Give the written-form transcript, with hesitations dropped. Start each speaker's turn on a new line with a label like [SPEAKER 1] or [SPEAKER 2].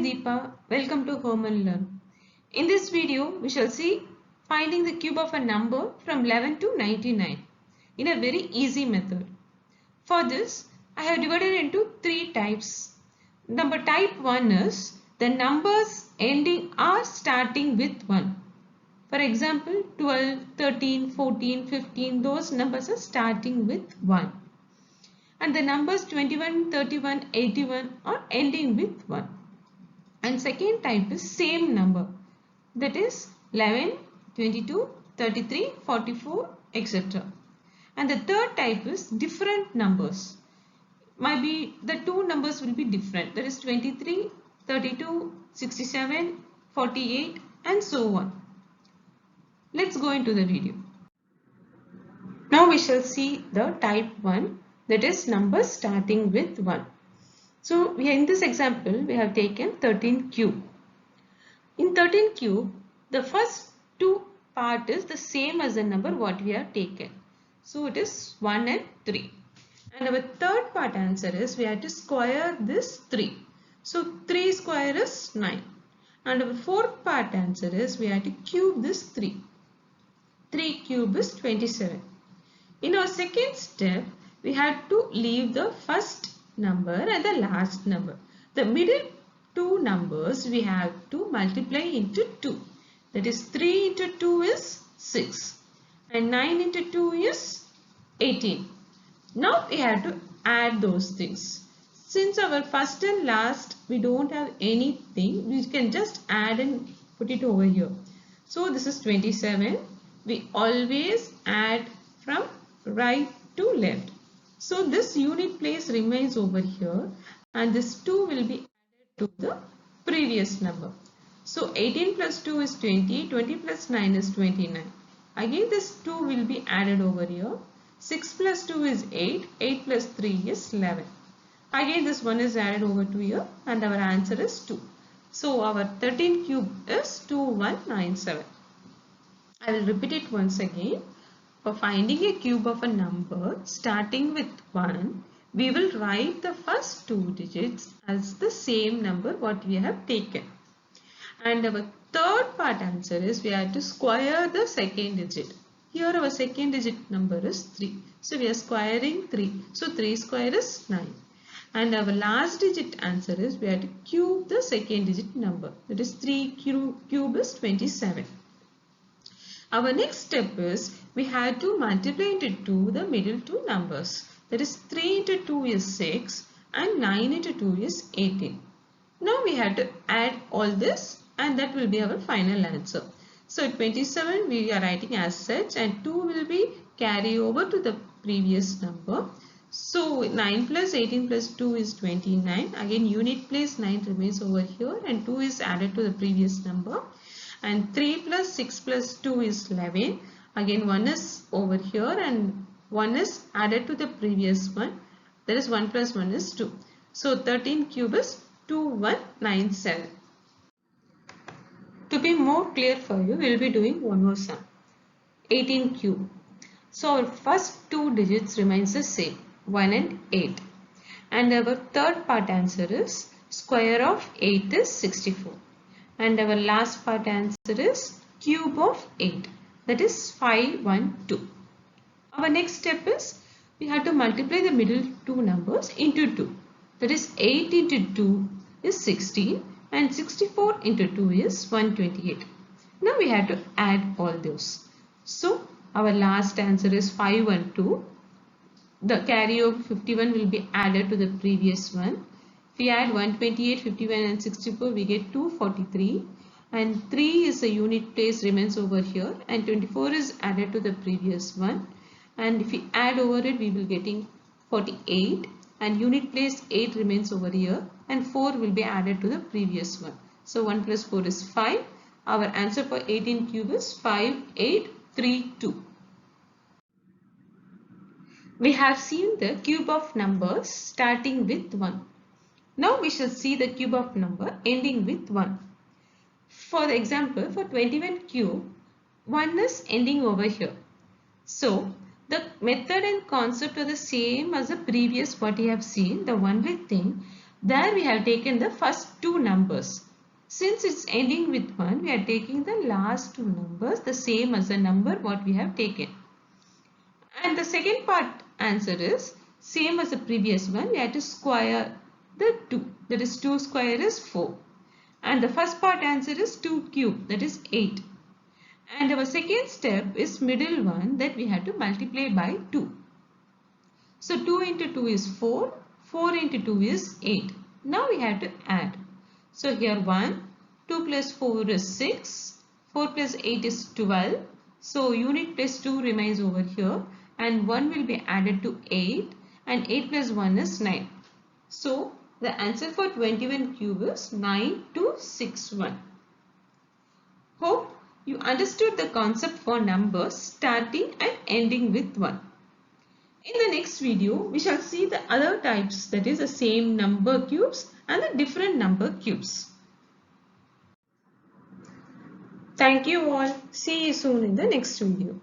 [SPEAKER 1] Deepa. Welcome to Home and Learn. In this video, we shall see finding the cube of a number from 11 to 99 in a very easy method. For this, I have divided into three types. Number type 1 is the numbers ending or starting with 1. For example, 12, 13, 14, 15, those numbers are starting with 1. And the numbers 21, 31, 81 are ending with 1. And second type is same number, that is 11, 22, 33, 44, etc. And the third type is different numbers. Might be the two numbers will be different, that is 23, 32, 67, 48 and so on. Let's go into the video. Now we shall see the type 1, that is numbers starting with 1. So in this example we have taken 13 cube. In 13 cube, the first two part is the same as the number what we have taken. So it is 1 and 3. And our third part answer is we have to square this 3. So 3 square is 9. And our fourth part answer is we have to cube this 3. 3 cube is 27. In our second step, we had to leave the first number and the last number. The middle two numbers we have to multiply into 2. That is 3 into 2 is 6 and 9 into 2 is 18. Now we have to add those things. Since our first and last we don't have anything, we can just add and put it over here. So this is 27. We always add from right to left. So this unit place remains over here and this 2 will be added to the previous number. So 18 plus 2 is 20, 20 plus 9 is 29. Again this 2 will be added over here. 6 plus 2 is 8, 8 plus 3 is 11. Again this 1 is added over to here and our answer is 2. So our 13 cube is 2197. I will repeat it once again. For finding a cube of a number starting with 1, we will write the first two digits as the same number what we have taken. And our third part answer is we have to square the second digit. Here our second digit number is 3. So we are squaring 3. So 3 square is 9. And our last digit answer is we have to cube the second digit number. That is 3 cube is 27. Our next step is we have to multiply into 2 the middle two numbers. That is 3 into 2 is 6 and 9 into 2 is 18. Now we have to add all this and that will be our final answer. So 27 we are writing as such and 2 will be carry over to the previous number. So 9 plus 18 plus 2 is 29. Again unit place 9 remains over here and 2 is added to the previous number. And 3 plus 6 plus 2 is 11. Again 1 is over here and 1 is added to the previous one. That is 1 plus 1 is 2. So 13 cube is 2197. To be more clear for you, we will be doing one more sum. 18 cube. So our first two digits remains the same, 1 and 8. And our third part answer is square of 8 is 64. And our last part answer is cube of 8, that is 512. Our next step is we have to multiply the middle two numbers into 2. That is 8 into 2 is 16 and 64 into 2 is 128. Now we have to add all those. So our last answer is 512. The carry of 51 will be added to the previous one. If we add 128, 51 and 64, we get 243 and 3 is the unit place remains over here and 24 is added to the previous one. And if we add over it, we will getting 48 and unit place 8 remains over here and 4 will be added to the previous one. So 1 plus 4 is 5. Our answer for 18 cube is 5832. We have seen the cube of numbers starting with 1. Now we shall see the cube of number ending with 1. For the example, for 21 cube, 1 is ending over here. So the method and concept are the same as the previous what you have seen. The only thing, There we have taken the first two numbers. Since it's ending with 1, we are taking the last two numbers the same as the number what we have taken. And the second part answer is same as the previous one. We have to square the 2. That is 2 square is 4. And the first part answer is 2 cube, that is 8. And our second step is middle one, that we have to multiply by 2. So 2 into 2 is 4. 4 into 2 is 8. Now we have to add. So here 1, 2 plus 4 is 6, 4 plus 8 is 12. So unit plus 2 remains over here and 1 will be added to 8 and 8 plus 1 is 9. So the answer for 21 cube is 9261. Hope you understood the concept for numbers starting and ending with 1. In the next video, we shall see the other types, that is the same number cubes and the different number cubes. Thank you all. See you soon in the next video.